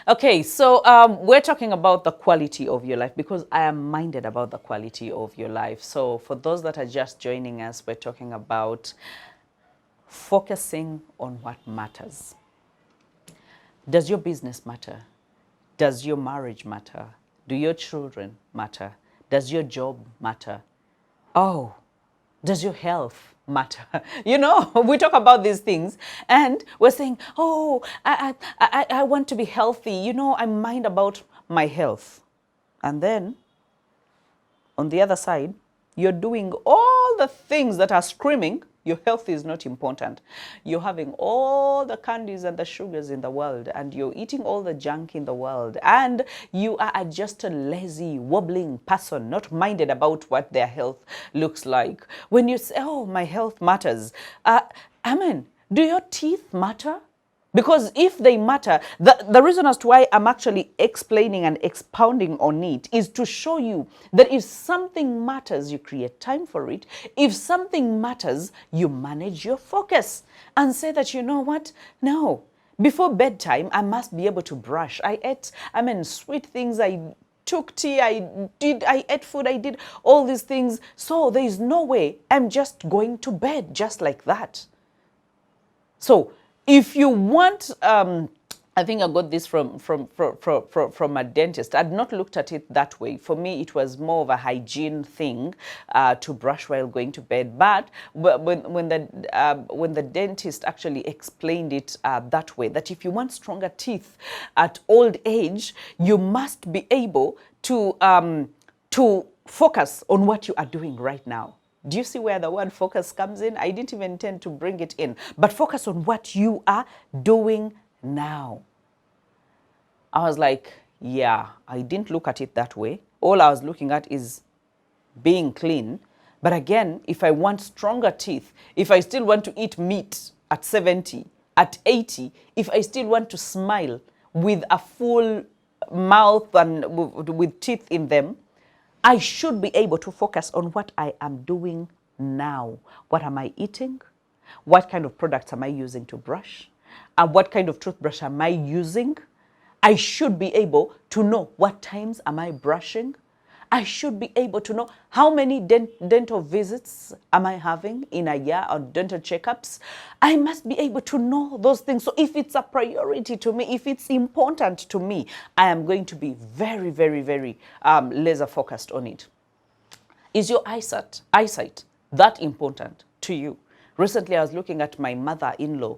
Okay, so we're talking about the quality of your life because I am minded about the quality of your life. So for those that are just joining us, we're talking about focusing on what matters. Does your business matter? Does your marriage matter? Do your children matter? Does your job matter? Oh, does your health matter? You know, we talk about these things and we're saying, oh, I want to be healthy. You know, I mind about my health. And then on the other side, you're doing all the things that are screaming, your health is not important. You're having all the candies and the sugars in the world, and you're eating all the junk in the world, and you are just a lazy, wobbling person, not minded about what their health looks like. When you say, oh, my health matters, do your teeth matter? Because if they matter, the reason as to why I'm actually explaining and expounding on it is to show you that if something matters, you create time for it. If something matters, you manage your focus and say that, you know what? No, before bedtime, I must be able to brush. I ate, sweet things. I took tea, I ate food, I did all these things. So there is no way I'm just going to bed just like that. So if you want, I think I got this from a dentist. I'd not looked at it that way. For me, it was more of a hygiene thing to brush while going to bed. But when the dentist actually explained it that way, that if you want stronger teeth at old age, you must be able to focus on what you are doing right now. Do you see where the word focus comes in? I didn't even intend to bring it in, but focus on what you are doing now. I was like, yeah, I didn't look at it that way. All I was looking at is being clean. But again, if I want stronger teeth, if I still want to eat meat at 70, at 80, if I still want to smile with a full mouth and with teeth in them, I should be able to focus on what I am doing now. What am I eating? What kind of products am I using to brush? And what kind of toothbrush am I using? I should be able to know what times am I brushing. I should be able to know how many dental visits am I having in a year, or dental checkups. I must be able to know those things. So if it's a priority to me, if it's important to me, I am going to be very, very, very laser focused on it. Is your eyesight that important to you? Recently, I was looking at my mother-in-law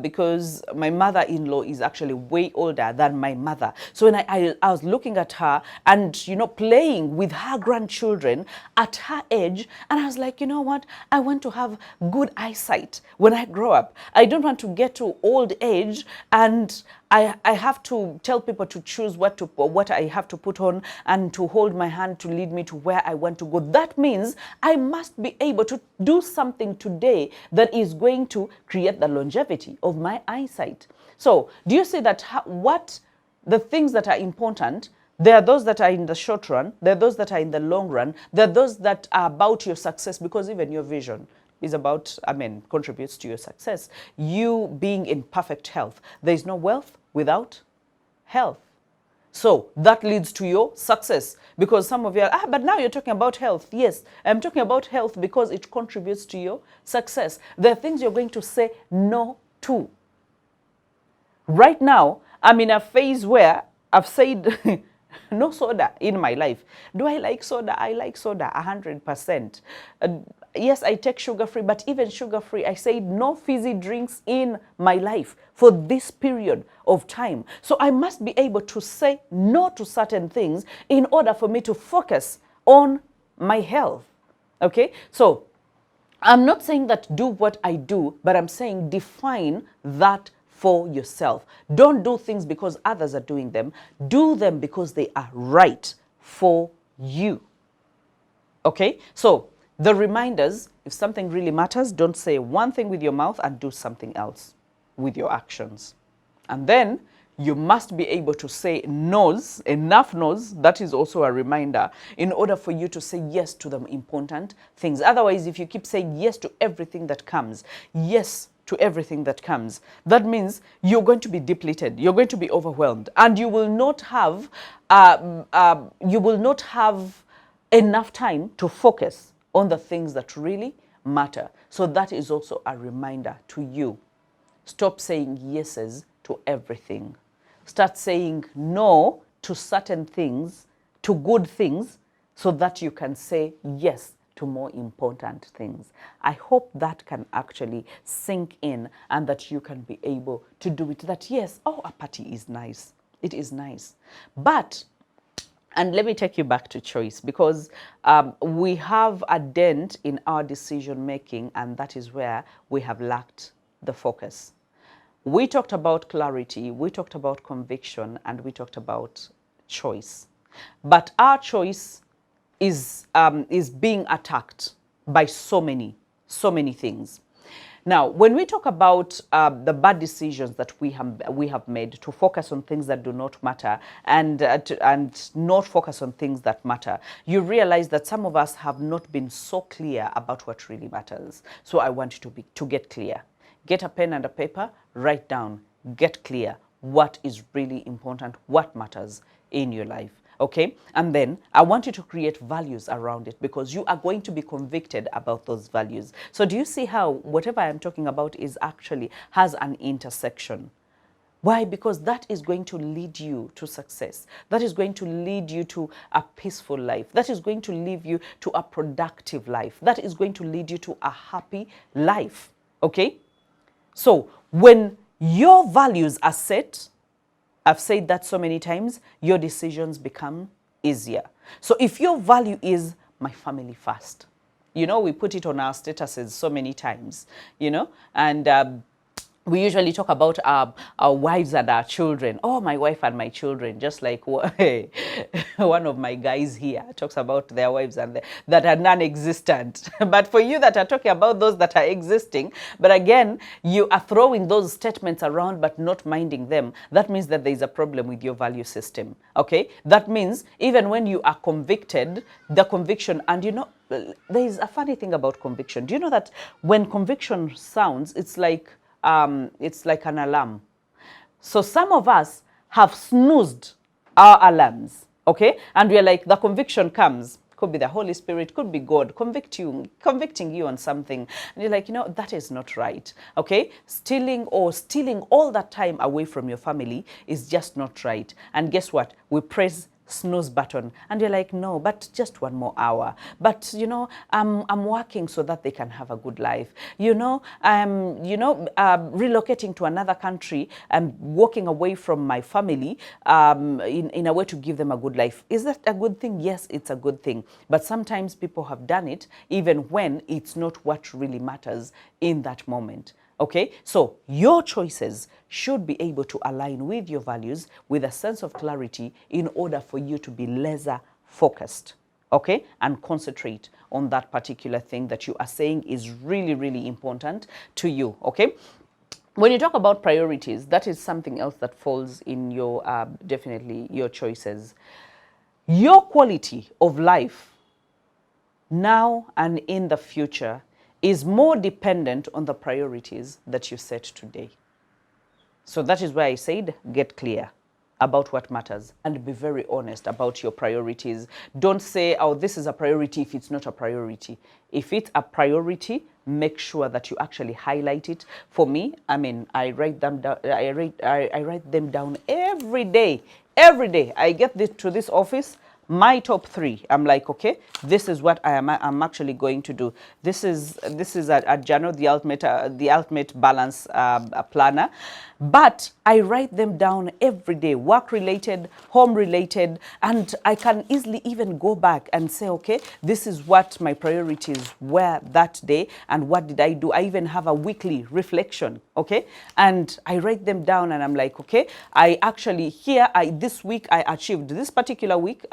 because my mother-in-law is actually way older than my mother. So when I was looking at her and, you know, playing with her grandchildren at her age, and I was like, you know what? I want to have good eyesight when I grow up. I don't want to get to old age and I have to tell people to choose what I have to put on and to hold my hand to lead me to where I want to go. That means I must be able to do something today that is going to create the longevity of my eyesight. So do you see that what the things that are important, there are those that are in the short run, there are those that are in the long run, there are those that are about your success, because even your vision is about, contributes to your success. You being in perfect health. There is no wealth without health. So that leads to your success, because some of you are, but now you're talking about health. Yes, I'm talking about health because it contributes to your success. There are things you're going to say no to. Right now, I'm in a phase where I've said no soda in my life. Do I like soda? I like soda 100%. Yes, I take sugar-free, but even sugar-free, I said no fizzy drinks in my life for this period of time. So I must be able to say no to certain things in order for me to focus on my health. Okay? So I'm not saying that do what I do, but I'm saying define that for yourself. Don't do things because others are doing them. Do them because they are right for you. Okay? So the reminders, if something really matters, don't say one thing with your mouth and do something else with your actions. And then you must be able to say no's, enough no's, that is also a reminder, in order for you to say yes to the important things. Otherwise, if you keep saying yes to everything that comes, yes to everything that comes, that means you're going to be depleted, you're going to be overwhelmed, and you will not have enough time to focus on the things that really matter. So that is also a reminder to you. Stop saying yeses to everything. Start saying no to certain things, to good things, so that you can say yes to more important things. I hope that can actually sink in and that you can be able to do it. That yes, oh, a party is nice. It is nice. But, and let me take you back to choice, because we have a dent in our decision making, and that is where we have lacked the focus. We talked about clarity, we talked about conviction, and we talked about choice. But our choice is being attacked by so many things. Now, when we talk about the bad decisions that we have made, to focus on things that do not matter and not focus on things that matter, you realize that some of us have not been so clear about what really matters. So I want you to get clear. Get a pen and a paper, write down, get clear what is really important, what matters in your life. Okay, and then I want you to create values around it, because you are going to be convicted about those values. So do you see how whatever I'm talking about is actually has an intersection? Why? Because that is going to lead you to success. That is going to lead you to a peaceful life. That is going to lead you to a productive life. That is going to lead you to a happy life. Okay, so when your values are set, I've said that so many times, your decisions become easier. So if your value is my family first, you know, we put it on our statuses so many times, you know, and we usually talk about our wives and our children. Oh, my wife and my children, just like one of my guys here talks about their wives and that are non-existent. But for you that are talking about those that are existing, but again, you are throwing those statements around but not minding them, that means that there is a problem with your value system, okay? That means even when you are convicted, the conviction, and you know, there is a funny thing about conviction. Do you know that when conviction sounds, it's like an alarm. So some of us have snoozed our alarms, okay? And we're like, the conviction comes. Could be the Holy Spirit, could be God convicting you on something. And you're like, you know, that is not right, okay? Stealing all that time away from your family is just not right. And guess what? We press snooze button and you're like, no, but just 1 more hour, but you know, I'm working so that they can have a good life, you know, relocating to another country and walking away from my family in a way to give them a good life. Is that a good thing? Yes, it's a good thing, but sometimes people have done it even when it's not what really matters in that moment. Okay, so your choices should be able to align with your values with a sense of clarity in order for you to be laser focused, okay, and concentrate on that particular thing that you are saying is really, really important to you, okay? When you talk about priorities, that is something else that falls in your, definitely your choices. Your quality of life now and in the future is more dependent on the priorities that you set today. So that is why I said, get clear about what matters and be very honest about your priorities. Don't say, oh, this is a priority if it's not a priority. If it's a priority, make sure that you actually highlight it. For me, I mean, I write them down. I write them down every day. Every day I get to this office. My top 3, I'm like, okay, this is what I'm actually going to do. This is a journal, the ultimate balance planner. But I write them down every day, work related, home related, and I can easily even go back and say, okay, this is what my priorities were that day and what did I do. I even have a weekly reflection, okay? And I write them down and I'm like, okay, I actually this week I achieved this particular week,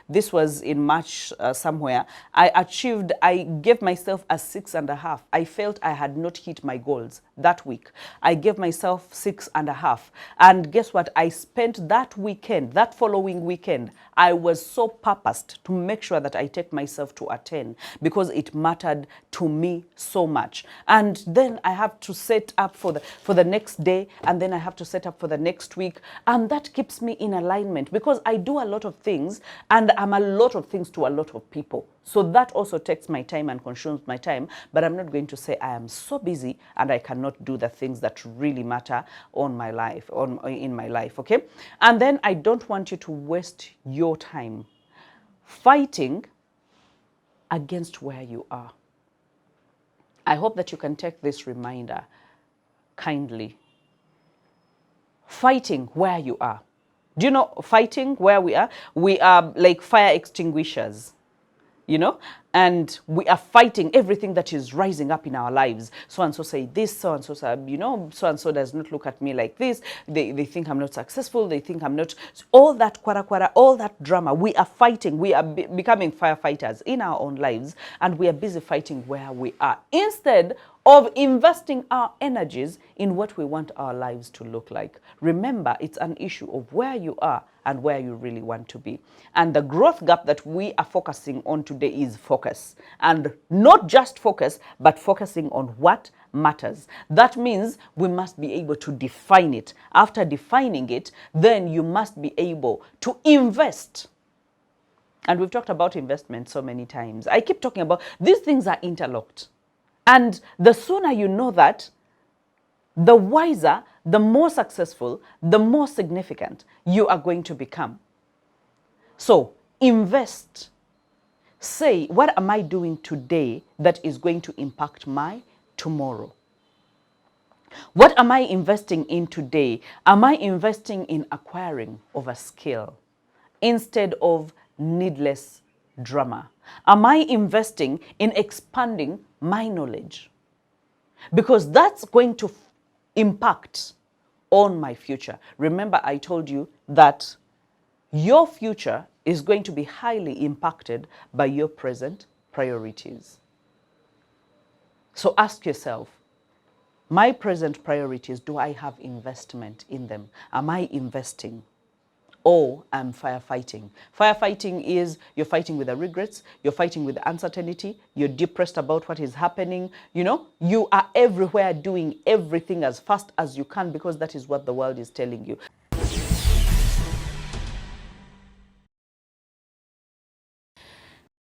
this was in March somewhere, I gave myself a 6.5. I felt I had not hit my goals that week. I gave myself 6.5. And guess what? I spent that weekend, that following weekend, I was so purposed to make sure that I take myself to a 10 because it mattered to me so much. And then I have to set up for the next day, and then I have to set up for the next week. And that keeps me in alignment because I do a lot of things and I'm a lot of things to a lot of people. So that also takes my time and consumes my time. But I'm not going to say I am so busy and I cannot do the things that really matter in my life, okay? And then I don't want you to waste your time fighting against where you are. I hope that you can take this reminder kindly. Fighting where you are. Do you know fighting where we are? We are like fire extinguishers, you know, and we are fighting everything that is rising up in our lives. So and so say this, so and so say, you know, so and so does not look at me like this. They think I'm not successful. They think I'm not. All that kwara, all that drama. We are fighting. We are becoming firefighters in our own lives, and we are busy fighting where we are instead of investing our energies in what we want our lives to look like. Remember, it's an issue of where you are and where you really want to be. And the growth gap that we are focusing on today is focus. And not just focus, but focusing on what matters. That means we must be able to define it. After defining it, then you must be able to invest. And we've talked about investment so many times. I keep talking about these things are interlocked. And the sooner you know that, the wiser, the more successful, the more significant you are going to become. So invest. Say, what am I doing today that is going to impact my tomorrow? What am I investing in today? Am I investing in acquiring of a skill instead of needless drama? Am I investing in expanding my knowledge? Because that's going to impact on my future. Remember, I told you that your future is going to be highly impacted by your present priorities. So ask yourself, my present priorities, do I have investment in them? Am I investing? Or I'm firefighting. Firefighting is you're fighting with the regrets, you're fighting with the uncertainty, you're depressed about what is happening. You know, you are everywhere doing everything as fast as you can because that is what the world is telling you.